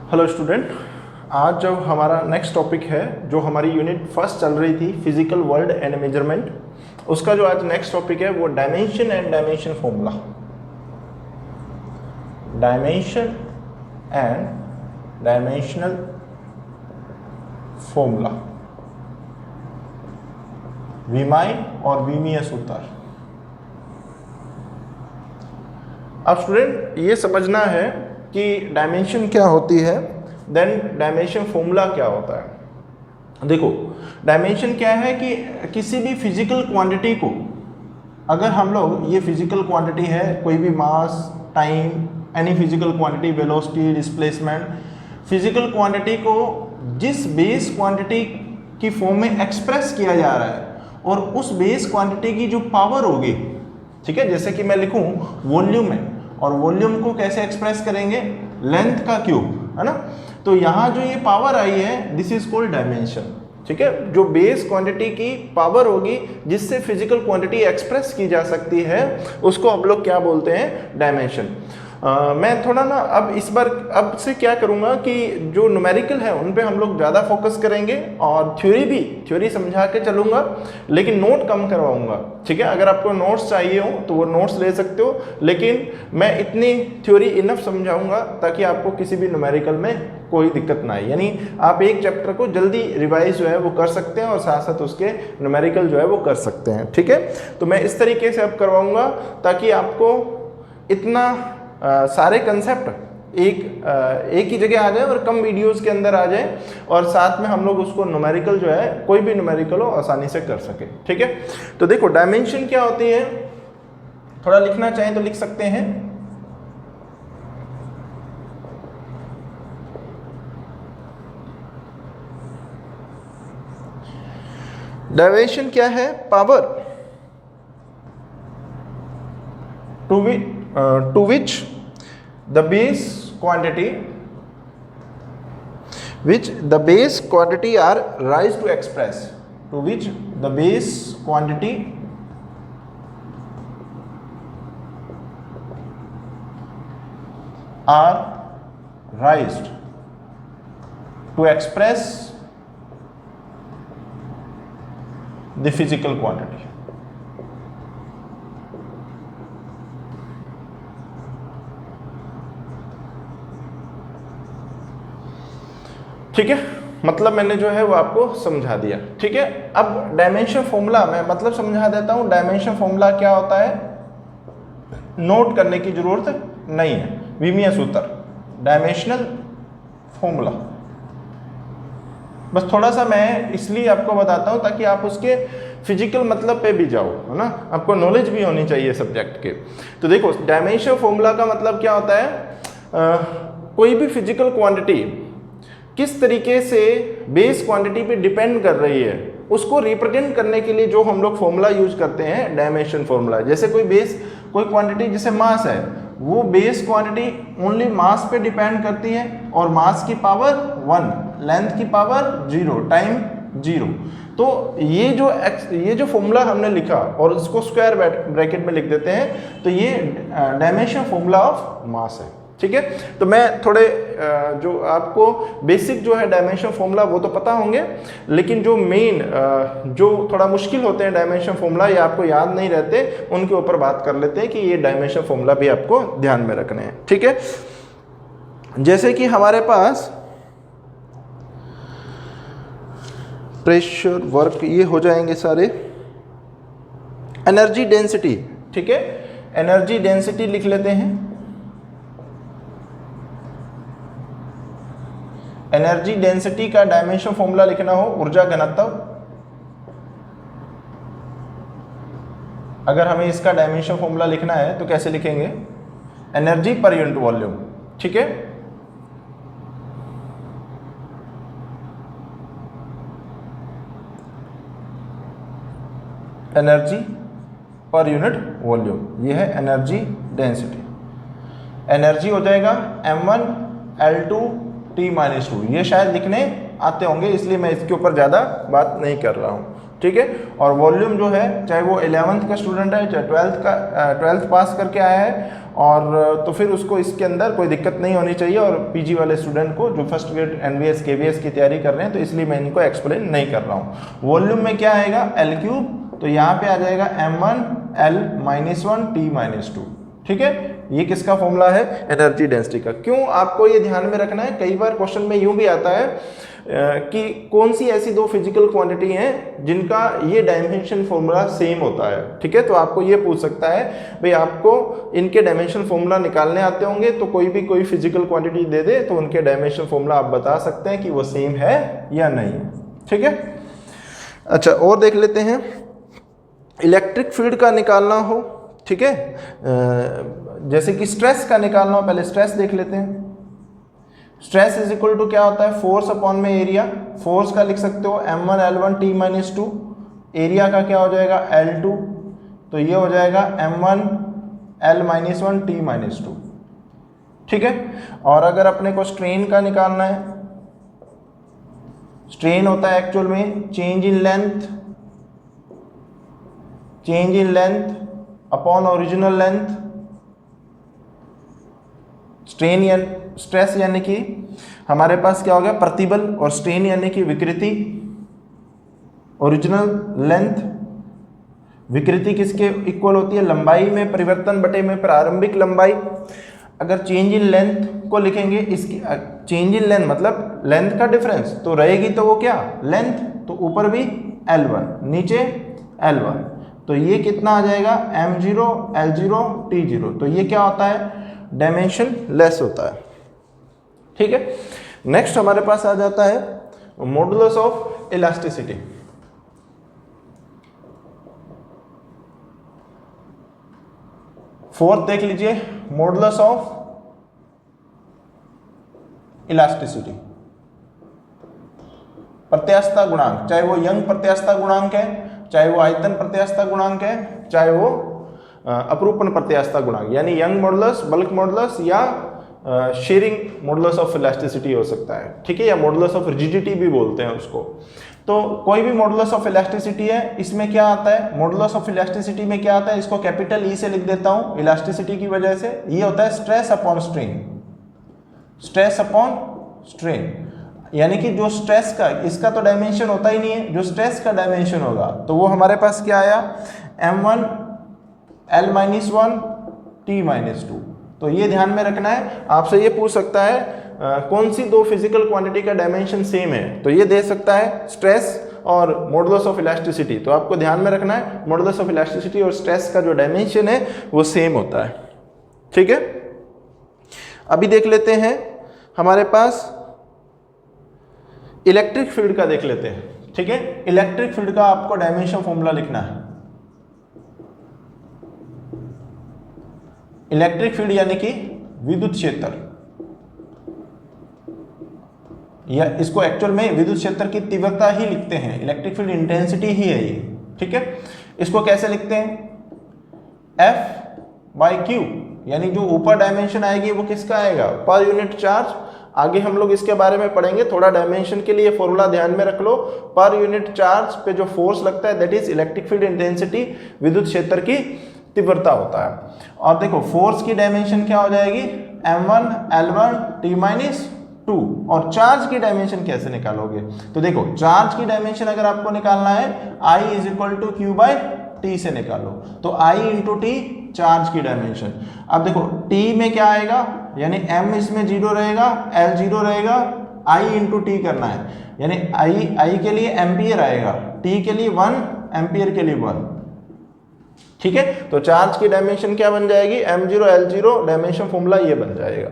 Hello student, आज जब हमारा नेक्स्ट टॉपिक है जो हमारी यूनिट फर्स्ट चल रही थी फिजिकल वर्ल्ड एंड मेजरमेंट, उसका जो आज नेक्स्ट टॉपिक है वो dimension and dimension formula. Dimension and dimensional formula, विमाई और विमीय सूत्र। अब स्टूडेंट ये समझना है कि डायमेंशन क्या होती है, देन डायमेंशन फॉर्मूला क्या होता है। देखो, डायमेंशन क्या है कि किसी भी फिजिकल क्वांटिटी को, अगर हम लोग ये फिजिकल क्वांटिटी है, कोई भी mass, time, any physical quantity, velocity, displacement, physical quantity को जिस बेस क्वांटिटी की फॉर्म में एक्सप्रेस किया जा रहा है और उस बेस क्वांटिटी की जो पावर होगी, ठीक है, जैसे कि मैं लिखूं वॉल्यूम है, और वॉल्यूम को कैसे एक्सप्रेस करेंगे, लेंथ का क्यूब, है ना। तो यहाँ जो ये पावर आई है, दिस इज कॉल्ड डायमेंशन, ठीक है। जो बेस क्वांटिटी की पावर होगी जिससे फिजिकल क्वांटिटी एक्सप्रेस की जा सकती है, उसको हम लोग क्या बोलते हैं, डायमेंशन। मैं थोड़ा ना अब इस बार अब से क्या करूँगा कि जो न्यूमेरिकल है उन पे हम लोग ज़्यादा फोकस करेंगे और थ्योरी समझा के चलूँगा, लेकिन नोट कम करवाऊँगा, ठीक है। अगर आपको नोट्स चाहिए हो तो वो नोट्स ले सकते हो, लेकिन मैं इतनी थ्योरी इनफ समझाऊँगा ताकि आपको किसी भी न्यूमेरिकल में कोई दिक्कत ना आए। यानी आप एक चैप्टर को जल्दी रिवाइज जो है वो कर सकते हैं और साथ साथ उसके न्यूमेरिकल जो है वो कर सकते हैं, ठीक है। तो मैं इस तरीके से अब करवाऊँगा ताकि आपको इतना सारे कंसेप्ट एक ही जगह आ जाए और कम वीडियोस के अंदर आ जाए, और साथ में हम लोग उसको न्यूमेरिकल जो है, कोई भी न्यूमेरिकल हो, आसानी से कर सके, ठीक है। तो देखो, डायमेंशन क्या होती है, थोड़ा लिखना चाहें तो लिख सकते हैं। डायमेंशन क्या है, power to which the base quantity are raised to express, to which the base quantity are raised to express the physical quantity। ठीक है, मतलब मैंने जो है वो आपको समझा दिया, ठीक है। अब डायमेंशन फॉर्मूला मैं मतलब समझा देता हूं। डायमेंशन फॉर्मूला क्या होता है, नोट करने की जरूरत नहीं है। विमीय सूत्र, डायमेंशनल फॉर्मूला, बस थोड़ा सा मैं इसलिए आपको बताता हूं ताकि आप उसके फिजिकल मतलब पे भी जाओ, है ना, आपको नॉलेज भी होनी चाहिए सब्जेक्ट के। तो देखो, डायमेंशन फॉर्मूला का मतलब क्या होता है, कोई भी फिजिकल क्वांटिटी किस तरीके से बेस क्वांटिटी पे डिपेंड कर रही है, उसको रिप्रेजेंट करने के लिए जो हम लोग फॉर्मूला यूज करते हैं, डायमेंशन फॉर्मूला। जैसे कोई क्वांटिटी जैसे मास है, वो बेस क्वांटिटी ओनली मास पे डिपेंड करती है, और मास की पावर 1, लेंथ की पावर 0, टाइम 0। तो ये जो फॉर्मूला हमने लिखा और इसको स्क्वायर ब्रैकेट में लिख देते हैं, तो ये डायमेंशन फॉर्मूला ऑफ मास है, ठीक है। तो मैं थोड़े जो आपको बेसिक जो है डायमेंशन फॉर्मूला वो तो पता होंगे, लेकिन जो मेन जो थोड़ा मुश्किल होते हैं डायमेंशन फॉर्मूला, या आपको याद नहीं रहते, उनके ऊपर बात कर लेते हैं कि ये डायमेंशन फॉर्मूला भी आपको ध्यान में रखने हैं, ठीक है। जैसे कि हमारे पास प्रेशर, वर्क, ये हो जाएंगे सारे। एनर्जी डेंसिटी, ठीक है, एनर्जी डेंसिटी लिख लेते हैं। एनर्जी डेंसिटी का डायमेंशन फॉर्मूला लिखना हो, ऊर्जा घनत्व, अगर हमें इसका डायमेंशन फॉर्मूला लिखना है तो कैसे लिखेंगे, एनर्जी पर यूनिट वॉल्यूम, ठीक है। एनर्जी पर यूनिट वॉल्यूम, ये है एनर्जी डेंसिटी। एनर्जी हो जाएगा m1 L2 T-2, ये शायद लिखने आते होंगे, इसलिए मैं इसके ऊपर ज़्यादा बात नहीं कर रहा हूँ, ठीक है। और वॉल्यूम जो है, चाहे वो 11th का स्टूडेंट है, चाहे 12th पास करके आया है, और तो फिर उसको इसके अंदर कोई दिक्कत नहीं होनी चाहिए, और पीजी वाले स्टूडेंट को जो फर्स्ट ग्रेड एनवीएस केवीएस की तैयारी कर रहे हैं, तो इसलिए मैं इनको एक्सप्लेन नहीं कर रहा हूँ। वॉल्यूम में क्या आएगा, एल क्यूब, तो यहाँ पे आ जाएगा m1 l -1 t -2। ठीक है, ये किसका फॉर्मूला है, एनर्जी डेंसिटी का। क्यों आपको ये ध्यान में रखना है, कई बार क्वेश्चन में यूं भी आता है कि कौन सी ऐसी दो फिजिकल क्वांटिटी हैं जिनका ये डायमेंशन फॉर्मूला सेम होता है। ठीक है, तो आपको ये पूछ सकता है भाई आपको इनके डायमेंशन फॉर्मूला निकालने आते होंगे, तो कोई फिजिकल क्वांटिटी दे दे तो उनके डायमेंशन फॉर्मूला आप बता सकते हैं कि वो सेम है या नहीं। ठीक है, अच्छा और देख लेते हैं, इलेक्ट्रिक फील्ड का निकालना हो, ठीक है, जैसे कि स्ट्रेस का निकालना हो, पहले स्ट्रेस देख लेते हैं। स्ट्रेस इज इक्वल टू क्या होता है, फोर्स अपॉन में एरिया। फोर्स का लिख सकते हो m1 l1 t -2, एरिया का क्या हो जाएगा L2, तो ये हो जाएगा m1 l -1 t -2। ठीक है, और अगर अपने को स्ट्रेन का निकालना है, स्ट्रेन होता है एक्चुअल में change in length upon original length. Stress यानी कि हमारे पास क्या हो गया, प्रतिबल, और स्ट्रेन यानी कि विकृति। ओरिजिनल लेंथ, विकृति किसके इक्वल होती है, लंबाई में परिवर्तन बटे में प्रारंभिक लंबाई। अगर चेंज इन लेंथ को लिखेंगे, इसकी चेंज इन लेंथ मतलब लेंथ का डिफरेंस, तो रहेगी तो वो क्या लेंथ, तो ऊपर भी L1 नीचे L1, तो ये कितना आ जाएगा m0 l0 t0, तो ये क्या होता है, डायमेंशन लेस होता है। ठीक है, नेक्स्ट हमारे पास आ जाता है मॉडुलस ऑफ इलास्टिसिटी। फोर्थ देख लीजिए, मॉडुलस ऑफ इलास्टिसिटी, प्रत्यास्थता गुणांक, चाहे वो यंग प्रत्यास्थता गुणांक है, चाहे वो आयतन प्रत्यास्थता गुणांक है, चाहे वो अपरूपण प्रत्यास्थता गुणांक यानी यंग मॉडुलस, बल्क मॉडुलस, या शेयरिंग मॉडुलस ऑफ इलास्टिसिटी हो सकता है। ठीक है, या मॉडुलस ऑफ रिजिडिटी भी बोलते हैं उसको। तो कोई भी मॉडुलस ऑफ इलास्टिसिटी है, इसमें क्या आता है, मॉडुलस ऑफ इलास्टिसिटी में क्या आता है, इसको कैपिटल ई से लिख देता हूं इलास्टिसिटी की वजह से। ये होता है stress upon strain, stress upon strain, यानी कि जो स्ट्रेस का, इसका तो डायमेंशन होता ही नहीं है, जो स्ट्रेस का डायमेंशन होगा तो वो हमारे पास क्या आया, m1 l -1 t -2। तो ये ध्यान में रखना है, आपसे ये पूछ सकता है कौन सी दो फिजिकल क्वांटिटी का डायमेंशन सेम है, तो ये दे सकता है स्ट्रेस और मॉडुलस ऑफ इलास्टिसिटी। तो आपको ध्यान में रखना है मॉडुलस ऑफ इलास्टिसिटी और स्ट्रेस का जो डायमेंशन है वो सेम होता है। ठीक है, अभी देख लेते हैं हमारे पास इलेक्ट्रिक फील्ड का देख लेते हैं। ठीक है, इलेक्ट्रिक फील्ड का आपको डायमेंशन फॉर्मूला लिखना है। इलेक्ट्रिक फील्ड यानी कि विद्युत क्षेत्र, या इसको एक्चुअल में विद्युत क्षेत्र की तीव्रता ही लिखते हैं, इलेक्ट्रिक फील्ड इंटेंसिटी ही है ये। ठीक है, इसको कैसे लिखते हैं, F/Q, यानी जो ऊपर डायमेंशन आएगी वो किसका आएगा, पर यूनिट चार्ज। आगे हम लोग इसके बारे में पढ़ेंगे, थोड़ा डायमेंशन के लिए फॉर्मूला ध्यान में रख लो। पर यूनिट चार्ज पे जो फोर्स लगता है that is electric field intensity, विद्युत क्षेत्र की तीव्रता होता है। और देखो फोर्स की डायमेंशन क्या हो जाएगी, m1 l1 t -2। और चार्ज की डायमेंशन कैसे निकालोगे, तो देखो चार्ज की डायमेंशन अगर आपको निकालना है I = Q/T से निकालो, तो I × T चार्ज की डायमेंशन। अब देखो T में क्या आएगा, यानी M इसमें 0 रहेगा, L 0 रहेगा, I × T करना है, यानी I के लिए एम्पियर आएगा, T के लिए 1, एम्पियर के लिए 1। ठीक है, तो चार्ज की डायमेंशन क्या बन जाएगी, m0 l0, डायमेंशन फॉर्मूला ये बन जाएगा।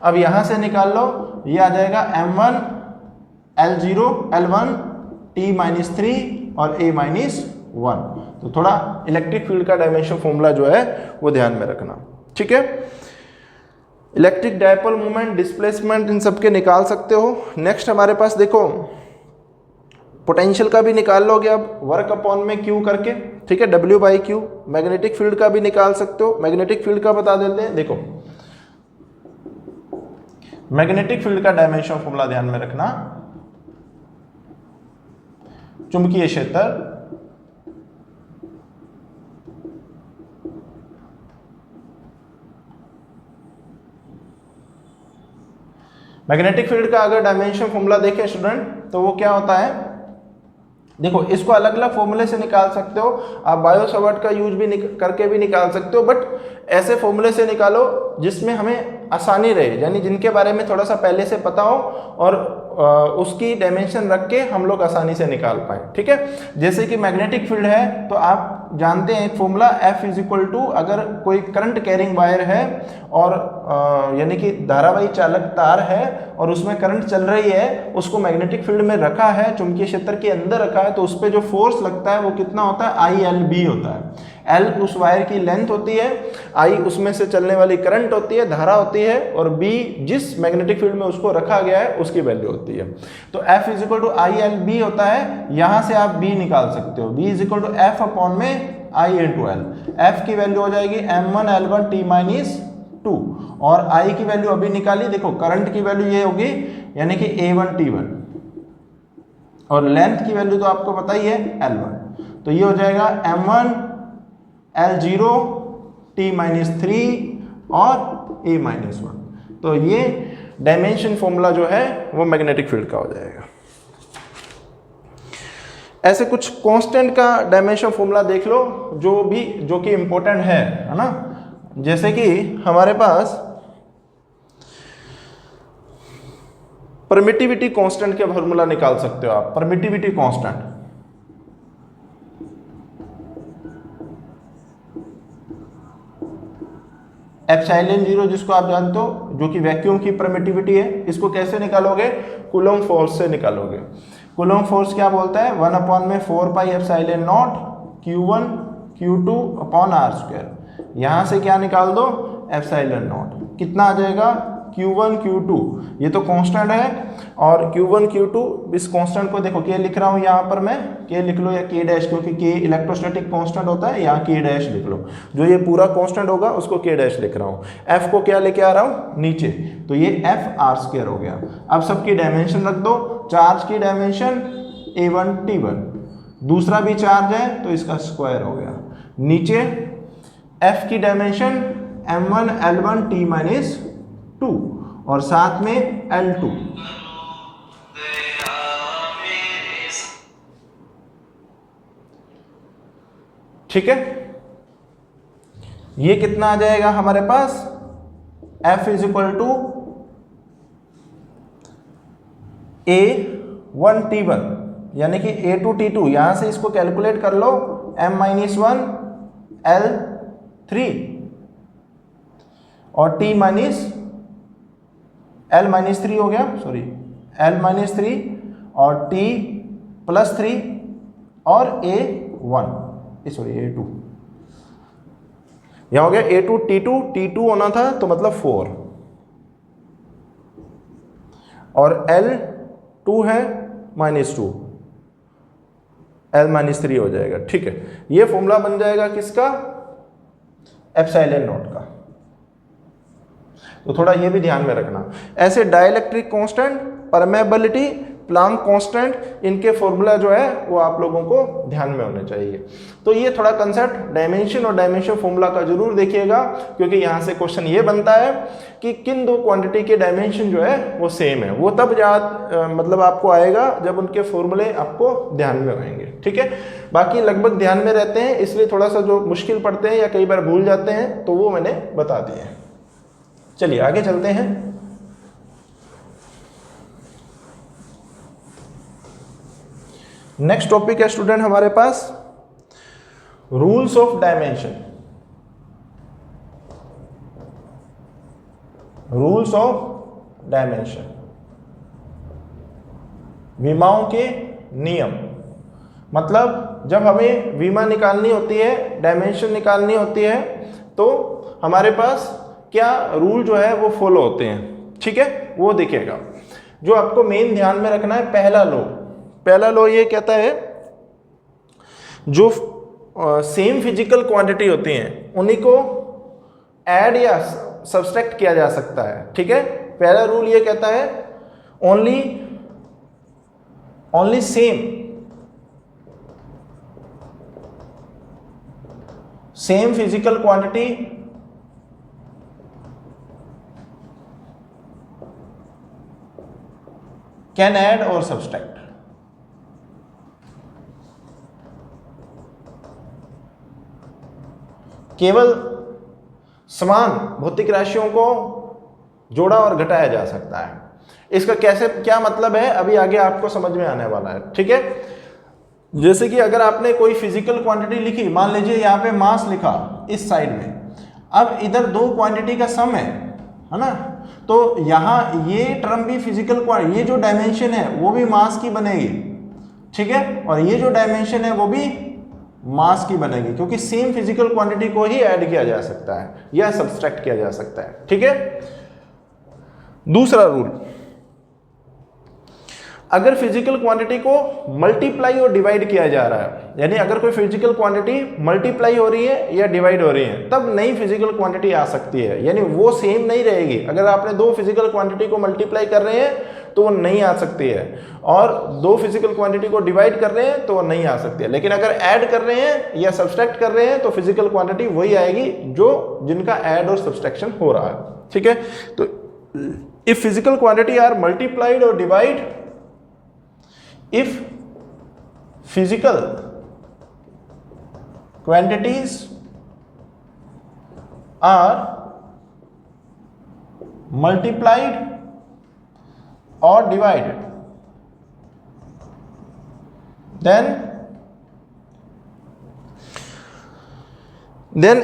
अब यहां से निकाल लो, ये आ जाएगा m1 l0 l1 t -3 और a -1। तो थोड़ा इलेक्ट्रिक फील्ड का डायमेंशन फॉर्मूला जो है वो ध्यान में रखना। ठीक है, इलेक्ट्रिक डायपोल मोमेंट, डिस्प्लेसमेंट, इन सब के निकाल सकते हो। नेक्स्ट हमारे पास देखो पोटेंशियल का भी निकाल लोगे अब वर्क अपॉन में क्यू करके। ठीक है, W/Q। मैग्नेटिक फील्ड का भी निकाल सकते हो, मैग्नेटिक फील्ड का बता देते हैं। देखो मैग्नेटिक फील्ड का डायमेंशन फॉर्मूला ध्यान में रखना, चुंबकीय क्षेत्र मैग्नेटिक फील्ड का अगर डायमेंशन फॉर्मूला देखें स्टूडेंट, तो वो क्या होता है, देखो इसको अलग अलग फॉर्मूले से निकाल सकते हो, आप बायो सवार्ट का यूज भी करके भी निकाल सकते हो, बट ऐसे फॉर्मूले से निकालो जिसमें हमें आसानी रहे, यानी जिनके बारे में थोड़ा सा पहले से पता हो और उसकी डायमेंशन रख के हम लोग आसानी से निकाल पाए। ठीक है, जैसे कि मैग्नेटिक फील्ड है तो आप जानते हैं एक formula F is equal to, अगर कोई करंट कैरिंग वायर है और यानी कि धारावाही चालक तार है और उसमें करंट चल रही है, उसको मैग्नेटिक फील्ड में रखा है, चुंबकीय क्षेत्र के अंदर रखा है, तो उस पर जो फोर्स लगता है वो कितना होता है, ILB होता है। L उस वायर की लेंथ होती है, I उसमें से चलने वाली करंट होती है, धारा होती है, और B जिस मैग्नेटिक फील्ड में उसको रखा गया है उसकी वैल्यू होती है। तो F is equal to ILB होता है, यहां से आप B निकाल सकते हो, B is equal to F upon में I इंटू एल। F की वैल्यू हो जाएगी M1L1 T माइनस 2, और I की वैल्यू अभी निकाली, देखो करंट की वैल्यू ये होगी यानी कि A1 T1, और लेंथ की वैल्यू तो आपको पता ही है L1, तो ये हो जाएगा M1 L0 T माइनस 3 और A माइनस 1। तो ये डायमेंशन फॉर्मूला जो है वो मैग्नेटिक फील्ड का हो जाएगा। ऐसे कुछ कांस्टेंट का डायमेंशन फॉर्मूला देख लो जो कि इंपॉर्टेंट है ना, जैसे कि हमारे पास परमिटिविटी कांस्टेंट के फॉर्मूला निकाल सकते हो आप। परमिटिविटी कांस्टेंट एप्सिलॉन 0 जिसको आप जानते हो, जो कि वैक्यूम की परमिटिविटी है, इसको कैसे निकालोगे, कूलम्ब फोर्स से निकालोगे। कूलम्ब फोर्स क्या बोलता है, 1 अपॉन में 4 pi epsilon not Q1 Q2 upon R²। यहाँ से क्या निकाल दो, एप्सिलॉन नॉट, कितना आ जाएगा Q1 Q2, ये तो कांस्टेंट है, और Q1 Q2 इस कांस्टेंट को देखो K लिख रहा हूँ यहाँ पर मैं, K लिख लो या K डैश, क्योंकि K इलेक्ट्रोस्टैटिक कांस्टेंट होता है, यहाँ K डैश लिख लो, जो ये पूरा कांस्टेंट होगा उसको K डैश लिख रहा हूँ। F को क्या लेके आ रहा हूँ नीचे, तो ये F_r² हो गया। अब सबकी डायमेंशन रख दो, चार्ज की डायमेंशन A1 T1, दूसरा भी चार्ज है तो इसका स्क्वायर हो गया, नीचे F की dimension M1 L1 T minus 2 और साथ में L2। ठीक है, ये कितना आ जाएगा हमारे पास, F is equal to A1 T1 यानी कि A2 T2, यहां से इसको कैलकुलेट कर लो, M माइनस 1 L3 और T माइनस L माइनस 3 हो गया, सॉरी L माइनस 3 और T प्लस 3 और A1 सॉरी A2, यहां हो गया A2 T2, T2 होना था तो मतलब 4 और L2 है -2, L माइनस 3 हो जाएगा। ठीक है, ये फॉर्मूला बन जाएगा किसका, एप्सिलॉन नॉट का। तो थोड़ा ये भी ध्यान में रखना। ऐसे dielectric constant, permeability, Planck constant, इनके फॉर्मूला जो है वो आप लोगों को ध्यान में होने चाहिए। तो ये थोड़ा कंसेप्ट डायमेंशन और डायमेंशन फॉर्मूला का जरूर देखिएगा, क्योंकि यहाँ से क्वेश्चन ये बनता है कि किन दो क्वांटिटी के डायमेंशन जो है वो सेम है। वो तब मतलब आपको आएगा जब उनके फॉर्मूले आपको ध्यान में होंगे। ठीक है, बाकी लगभग ध्यान में रहते हैं, इसलिए थोड़ा सा जो मुश्किल पड़ते हैं या कई बार भूल जाते हैं तो वो मैंने बता दिए हैं। चलिए आगे चलते हैं। नेक्स्ट टॉपिक है स्टूडेंट हमारे पास rules of dimension. Rules of dimension, विमाओं के नियम। मतलब जब हमें विमा निकालनी होती है, डायमेंशन निकालनी होती है, तो हमारे पास क्या रूल जो है वो फॉलो होते हैं। ठीक है, वो दिखेगा। जो आपको मेन ध्यान में रखना है, पहला लॉ ये कहता है जो सेम फिजिकल क्वांटिटी होती हैं उन्हीं को ऐड या सब्सट्रैक्ट किया जा सकता है। ठीक है, पहला रूल ये कहता है only same physical quantity can add और सब्सट्रैक्ट। केवल समान भौतिक राशियों को जोड़ा और घटाया जा सकता है। इसका कैसे क्या मतलब है अभी आगे आपको समझ में आने वाला है, ठीक है। जैसे कि अगर आपने कोई फिजिकल क्वांटिटी लिखी, मान लीजिए यहाँ पे मास लिखा इस साइड में, अब इधर दो क्वांटिटी का सम है ना, तो यहाँ ये टर्म भी फिजिकल क्वांटिटी, ये जो डायमेंशन है वो भी मास की बनेगी, ठीक है, और ये जो डायमेंशन है वो भी मास की बनेगी, क्योंकि सेम फिजिकल क्वांटिटी को ही ऐड किया जा सकता है या सब्सट्रैक्ट किया जा सकता है, ठीक है। दूसरा रूल, अगर फिजिकल क्वांटिटी को मल्टीप्लाई और डिवाइड किया जा रहा है, यानी अगर कोई फिजिकल क्वांटिटी मल्टीप्लाई हो रही है या डिवाइड हो रही है, तब नई फिजिकल क्वांटिटी आ सकती है, यानी वो सेम नहीं रहेगी। अगर आपने दो फिजिकल क्वांटिटी को मल्टीप्लाई कर रहे हैं तो वो नहीं आ सकती है, और दो फिजिकल क्वांटिटी को डिवाइड कर रहे हैं तो वो नहीं आ सकती है। लेकिन अगर ऐड कर रहे हैं या सब्सट्रैक्ट कर रहे हैं तो फिजिकल क्वांटिटी वही आएगी जो जिनका ऐड और सब्सट्रैक्शन हो रहा है, ठीक है। तो if physical quantity are multiplied और divide, if physical quantities are multiplied or divided, then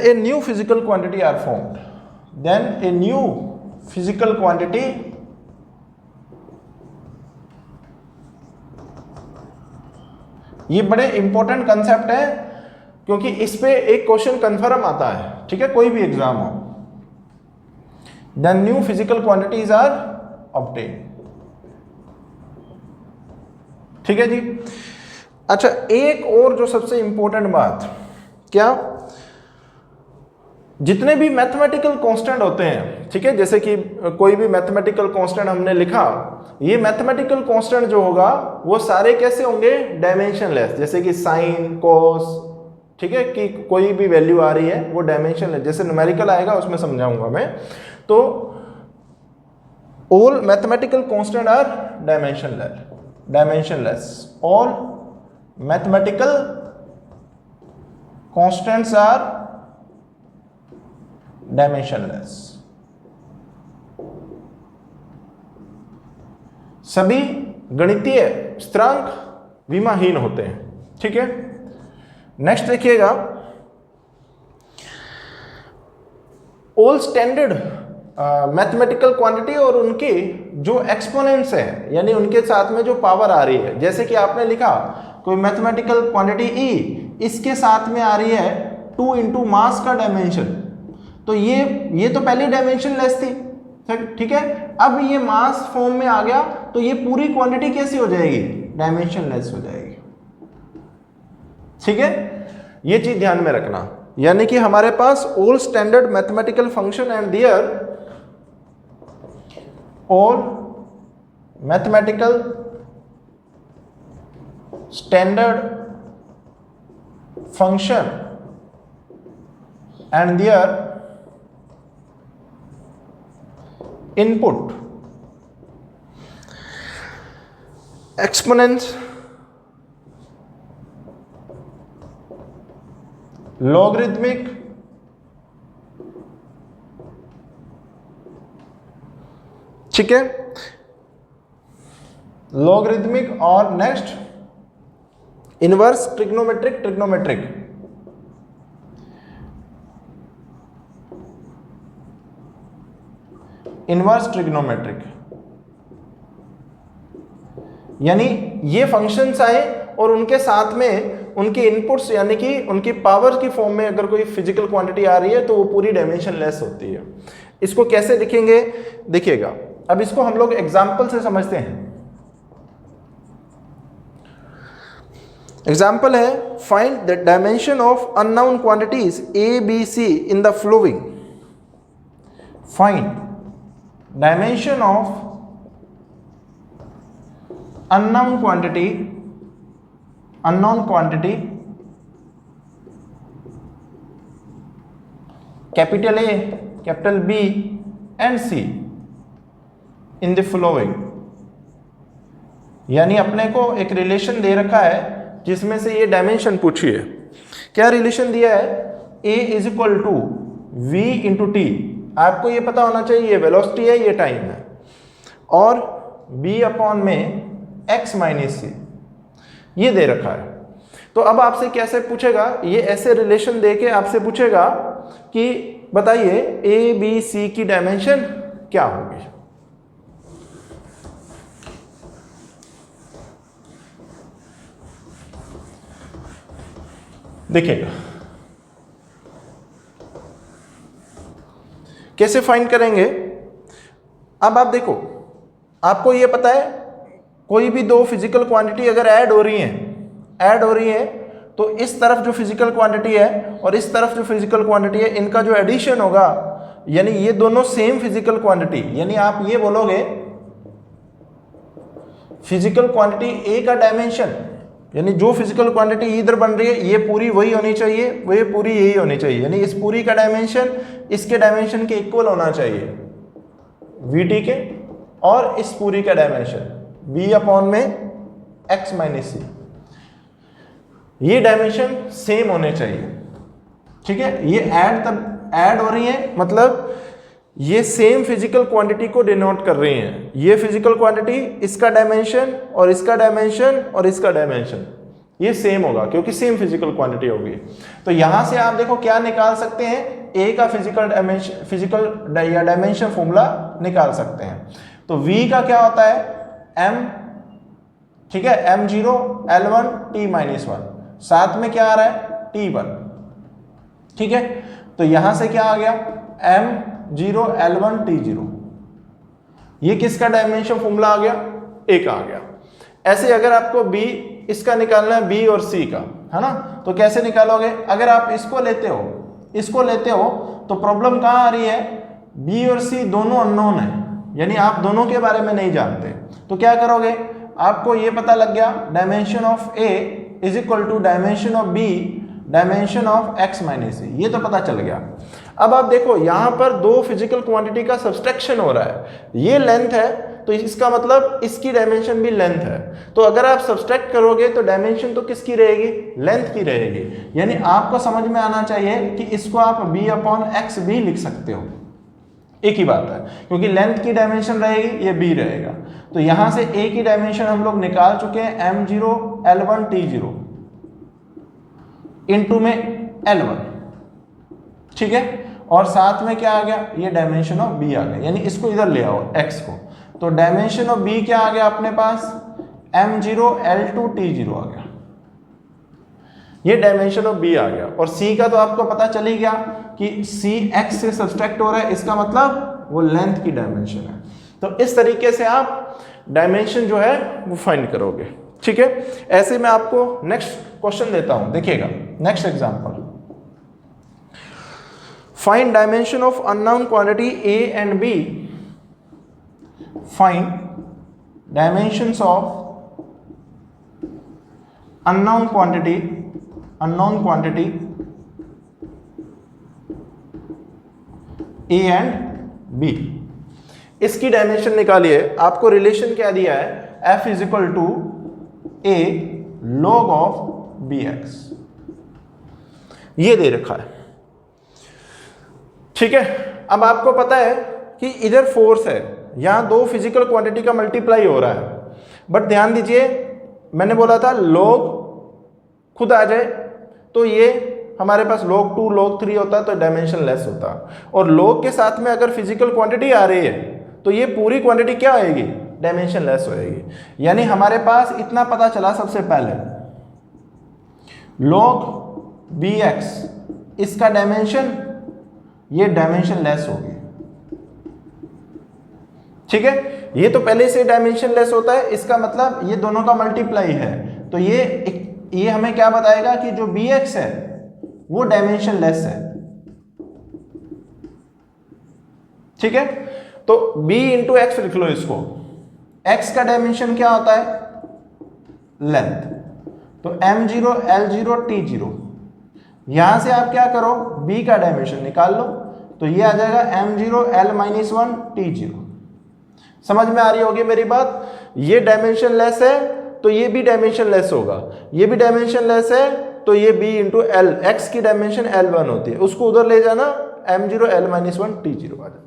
a new physical quantity are formed, then a new physical quantity ये बड़े इंपॉर्टेंट कंसेप्ट है, क्योंकि इस पे एक क्वेश्चन कंफर्म आता है, ठीक है, कोई भी एग्जाम हो। The new physical quantities are obtain, ठीक है जी। अच्छा, एक और जो सबसे इंपॉर्टेंट बात, क्या, जितने भी मैथमेटिकल कांस्टेंट होते हैं, ठीक है, जैसे कि कोई भी मैथमेटिकल कांस्टेंट हमने लिखा, ये मैथमेटिकल कांस्टेंट जो होगा वो सारे कैसे होंगे, डायमेंशनलेस, जैसे कि साइन, कॉस, ठीक है, कि कोई भी वैल्यू आ रही है वो डायमेंशनलेस, जैसे न्यूमेरिकल आएगा उसमें समझाऊंगा मैं। तो all mathematical constant are dimensionless, all mathematical constants are dimensionless, सभी गणितीय स्थिरांक विमाहीन होते हैं, ठीक है। नेक्स्ट देखिएगा, ऑल स्टैंडर्ड मैथमेटिकल क्वांटिटी और उनकी जो एक्सपोनेंट्स हैं, यानी उनके साथ में जो पावर आ रही है, जैसे कि आपने लिखा कोई मैथमेटिकल क्वांटिटी ई, इसके साथ में आ रही है 2 इंटू मास का डायमेंशन, तो ये तो पहले डायमेंशनलेस थी, ठीक है। अब ये मास फॉर्म में आ गया तो ये पूरी क्वांटिटी कैसी हो जाएगी, डायमेंशनलेस हो जाएगी, ठीक है। ये चीज ध्यान में रखना, यानी कि हमारे पास all standard mathematical function and their all mathematical standard function and their input exponents, logarithmic, ठीक है, logarithmic, और next inverse trigonometric, inverse trigonometric, यानी ये फंक्शंस आए और उनके साथ में उनके इनपुट्स, यानी कि उनकी पावर की फॉर्म में अगर कोई फिजिकल क्वांटिटी आ रही है तो वो पूरी डायमेंशनलेस होती है। इसको कैसे लिखेंगे, देखिएगा, अब इसको हम लोग एग्जाम्पल से समझते हैं। एग्जाम्पल है, find the dimension of unknown quantities A B C in the following, find dimension of unknown quantity capital A, capital B and C in the following, यानी अपने को एक रिलेशन दे रखा है जिसमें से ये डायमेंशन पूछिए। क्या रिलेशन दिया है? a is equal to v into T. आपको ये पता होना चाहिए ये वेलोसिटी है, ये टाइम है, और b अपॉन में x माइनस सी ये दे रखा है। तो अब आपसे कैसे पूछेगा, ये ऐसे रिलेशन दे के आपसे पूछेगा कि बताइए ए बी सी की डायमेंशन क्या होगी। देखिएगा कैसे फाइंड करेंगे। अब आप देखो, आपको ये पता है कोई भी दो फिजिकल क्वांटिटी अगर ऐड हो रही है तो इस तरफ जो फिजिकल क्वांटिटी है और इस तरफ जो फिजिकल क्वांटिटी है, इनका जो एडिशन होगा, यानी ये दोनों सेम फिजिकल क्वांटिटी, यानी आप ये बोलोगे फिजिकल क्वांटिटी ए का डायमेंशन, यानी जो फिजिकल क्वांटिटी इधर बन रही है ये पूरी वही होनी चाहिए, वो पूरी यही होनी चाहिए, यानी इस पूरी का डायमेंशन इसके डायमेंशन के इक्वल होना चाहिए वीटी के, और इस पूरी का डायमेंशन बी अपॉन में एक्स माइनस सी, ये डायमेंशन सेम होने चाहिए। ठीक है, ये ऐड हो रही है, मतलब ये सेम फिजिकल क्वांटिटी को डिनोट कर रही हैं। ये फिजिकल क्वांटिटी, इसका डायमेंशन और इसका डायमेंशन और इसका डायमेंशन ये सेम होगा क्योंकि सेम फिजिकल क्वांटिटी होगी। तो यहां से आप देखो क्या निकाल सकते हैं, ए का फिजिकल या डायमेंशन फॉर्मूला निकाल सकते हैं। तो v का क्या होता है m, ठीक है, m0 L1 t माइनस 1, साथ में क्या आ रहा है t1। ठीक है, तो यहां से क्या आ गया m0 L1 t0, ये किसका डायमेंशन फॉर्मूला आ गया, a का आ गया। ऐसे अगर आपको b इसका निकालना है, b और c का, है ना, तो कैसे निकालोगे? अगर आप इसको लेते हो तो प्रॉब्लम कहां आ रही है, b और c दोनों अननोन है, यानी आप दोनों के बारे में नहीं जानते। तो क्या करोगे, आपको ये पता लग गया dimension of a is equal to dimension of b dimension of x minus C, ये तो पता चल गया। अब आप देखो यहां पर दो फिजिकल क्वांटिटी का सब्सट्रैक्शन हो रहा है, ये लेंथ है तो इसका मतलब इसकी डायमेंशन भी लेंथ है। तो अगर आप सब्सट्रैक्ट करोगे तो डायमेंशन तो किसकी रहेगी, लेंथ की रहेगी। यानी आपको समझ में आना चाहिए कि इसको आप b अपॉन एक्स भी लिख सकते हो, एक ही बात है, क्योंकि लेंथ की डायमेंशन रहेगी, ये b रहेगा। तो यहां से a की डायमेंशन हम लोग निकाल चुके हैं, m0 L1 t0 इंटू में L1, ठीक है, और साथ में क्या आ गया, ये डायमेंशन ऑफ b आ गया, यानी इसको इधर ले आओ x को, तो डायमेंशन ऑफ b क्या आ गया अपने पास, m0 L2 t0 आ गया, ये डायमेंशन ऑफ b आ गया। और c का तो आपको पता चल ही गया कि c x से सब्सट्रैक्ट हो रहा है, इसका मतलब वो लेंथ की डायमेंशन है। तो इस तरीके से आप डायमेंशन जो है वो फाइंड करोगे। ठीक है, ऐसे मैं आपको नेक्स्ट क्वेश्चन देता हूं, देखिएगा next example, find dimension of unknown quantity a and b, find dimensions of unknown quantity a and b। इसकी डायमेंशन निकालिए। आपको रिलेशन क्या दिया है, f is equal to a log of bx, ये दे रखा है। ठीक है, अब आपको पता है कि इधर फोर्स है, यहां दो फिजिकल क्वांटिटी का मल्टीप्लाई हो रहा है, बट ध्यान दीजिए मैंने बोला था log खुद आ जाए तो ये हमारे पास log 2 log 3 होता तो डायमेंशन लेस होता, और log के साथ में अगर फिजिकल क्वांटिटी आ रही है तो ये पूरी क्वांटिटी क्या आएगी, डायमेंशन लेस होएगी। यानी हमारे पास इतना पता चला सबसे पहले, log bx इसका डायमेंशन, ये डायमेंशन लेस होगी। ठीक है, ये तो पहले से डायमेंशन लेस होता है, इसका मतलब ये दोनों का मल्टीप्लाई है, तो ये हमें क्या बताएगा कि जो bx है वो डायमेंशन लेस है। ठीक है, तो b इंटू एक्स लिख लो इसको, x का डायमेंशन क्या होता है, लेंथ, तो m0 L0 t0, यहां से आप क्या करो, b का डायमेंशन निकाल लो, तो ये आ जाएगा m0 L-1 t0। समझ में आ रही होगी मेरी बात। ये डायमेंशन लेस है तो ये भी डायमेंशन लेस होगा, ये भी डायमेंशन लेस है तो ये b इंटू एल, एक्स की डायमेंशन L1 होती है, उसको उधर ले जाना m0 L-1 T0 आ जाए।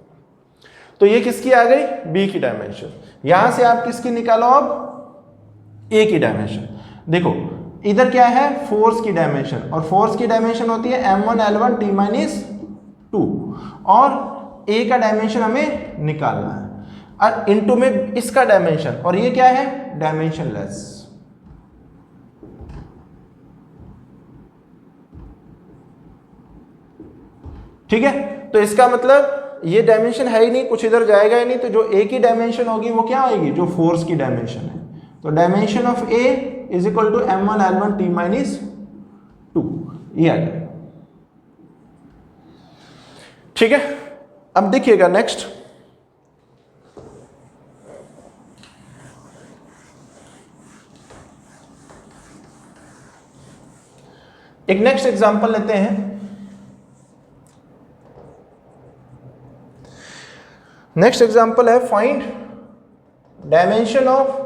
तो ये किसकी आ गई? b की डायमेंशन। यहां से आप किसकी निकालो अब? a की डायमेंशन। देखो इधर क्या है? फोर्स की डायमेंशन, और फोर्स की डायमेंशन होती है m1 L1 T-2, और a का डायमेंशन हमें निकालना है, और इनटू में इसका डायमेंशन, और ये क्या है? Dimension less. ठीक है, तो इसका मतलब ये डायमेंशन है ही नहीं, कुछ इधर जाएगा ही नहीं, तो जो a की डायमेंशन होगी वो क्या होगी? जो फोर्स की डायमेंशन है। तो dimension of a is equal to m1 L1 T-2, ये आ जाएगा। ठीक है, अब देखिएगा नेक्स्ट, एक नेक्स्ट एग्जांपल लेते हैं। नेक्स्ट एग्जांपल है find dimension of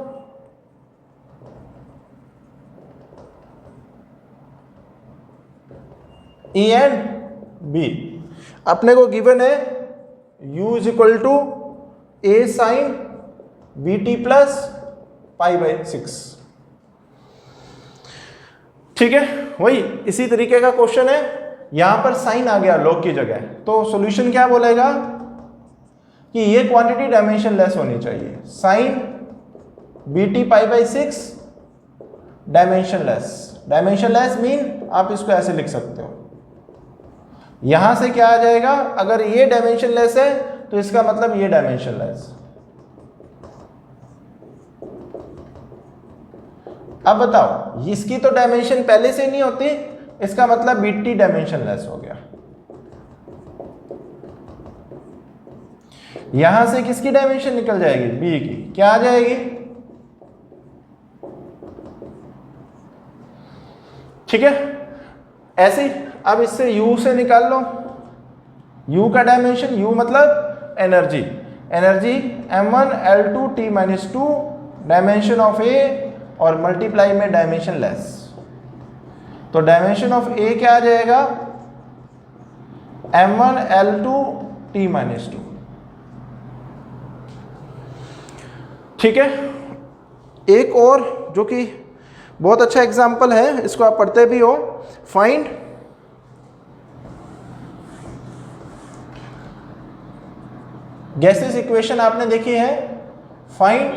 E and B। अपने को गिवन है U is equal to A sine BT plus π/6। ठीक है, वही इसी तरीके का क्वेश्चन है, यहां पर साइन आ गया लॉग की जगह, तो सॉल्यूशन क्या बोलेगा कि ये क्वांटिटी डायमेंशन लेस होनी चाहिए। Sine BT π/6 dimensionless. Dimensionless mean आप इसको ऐसे लिख सकते हो, यहां से क्या आ जाएगा? अगर ये डायमेंशन लेस है तो इसका मतलब ये डायमेंशन लेस। अब बताओ, इसकी तो डायमेंशन पहले से नहीं होती, इसका मतलब BT डायमेंशन लेस हो गया। यहां से किसकी डायमेंशन निकल जाएगी? B की। क्या आ जाएगी? ठीक है, ऐसे ही अब इससे U से निकाल लो। U का डायमेंशन, U मतलब energy, energy m1 L2 T-2 dimension of A, और मल्टीप्लाई में डायमेंशन लेस। तो डायमेंशन ऑफ A क्या आ जाएगा? m1 L2 T-2। ठीक है, एक और जो कि बहुत अच्छा एग्जाम्पल है, इसको आप पढ़ते भी हो। फाइंड गैसेस इक्वेशन आपने देखी है। Find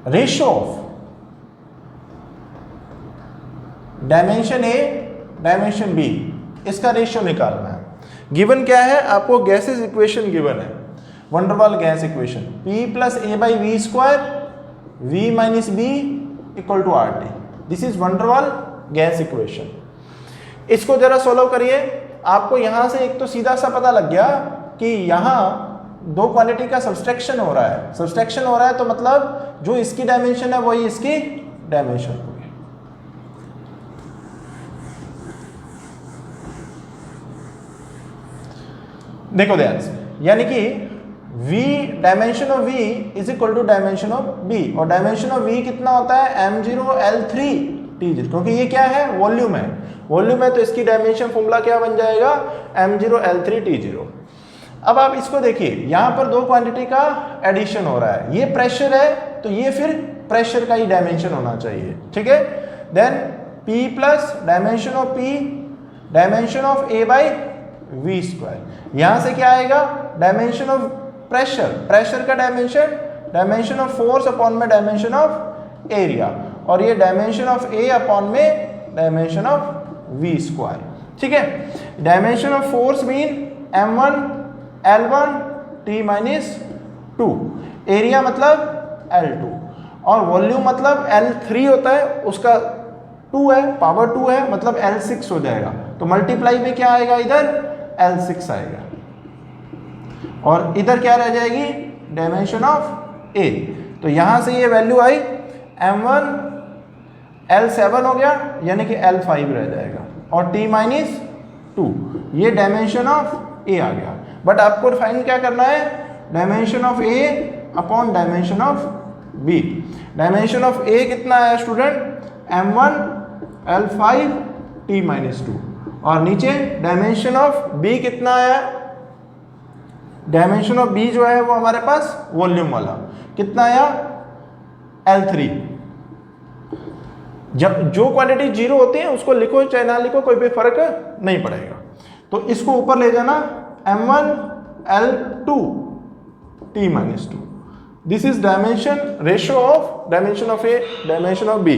ratio of dimension A dimension B, इसका रेशियो निकालना है। गिवन क्या है आपको? गैसेस इक्वेशन गिवन है, Van der Waals gas equation, P plus A/V² V minus B equal to RT। This is Van der Waals gas equation. इसको जरा सोल्व करिए। आपको यहां से एक तो सीधा सा पता लग गया कि यहां दो क्वांटिटी का सब्सट्रैक्शन हो रहा है। सब्सट्रैक्शन हो रहा है तो मतलब जो इसकी डायमेंशन है वही इसकी डायमेंशन होगी। देखो ध्यान से, यानी कि V dimension of V is equal to dimension of B, और डायमेंशन ऑफ V कितना होता है? m0 L3 T0, क्योंकि ये क्या है? वॉल्यूम है। वॉल्यूम है तो इसकी डायमेंशन फॉर्मूला क्या बन जाएगा? m0 L3 T0। अब आप इसको देखिए, यहां पर दो क्वांटिटी का एडिशन हो रहा है, ये प्रेशर है तो ये फिर प्रेशर का ही डायमेंशन होना चाहिए। ठीक है, then P plus dimension of P dimension of A/V²। यहां से क्या आएगा? डायमेंशन ऑफ प्रेशर, प्रेशर का dimension, dimension of force upon में डायमेंशन ऑफ एरिया, और ये डायमेंशन ऑफ A अपॉन में डायमेंशन ऑफ V²। ठीक है, dimension of force mean m1 L1 T-2, area मतलब L2, और वॉल्यूम मतलब L3 होता है, उसका 2 है, पावर 2 है, मतलब L6 हो जाएगा। तो मल्टीप्लाई में क्या आएगा? इधर L6 आएगा, और इधर क्या रह जाएगी? Dimension of A। तो यहां से ये वैल्यू आई m1 L7 हो गया, यानी कि L5 रह जाएगा, और T-2 ये डायमेंशन ऑफ A आ गया। बट आपको फाइंड क्या करना है? Dimension of A upon dimension of B. Dimension of A कितना है स्टूडेंट, m1 l5 t-2। और नीचे डायमेंशन ऑफ बी कितना है, डायमेंशन ऑफ बी जो है वो हमारे पास वॉल्यूम वाला कितना आया, l3। जब जो क्वांटिटी जीरो होती है उसको लिखो चाहे ना लिखो कोई भी फर्क नहीं पड़ेगा। तो इसको ऊपर ले जाना m1 l2 t-2। This is dimension ratio of dimension of A dimension of B.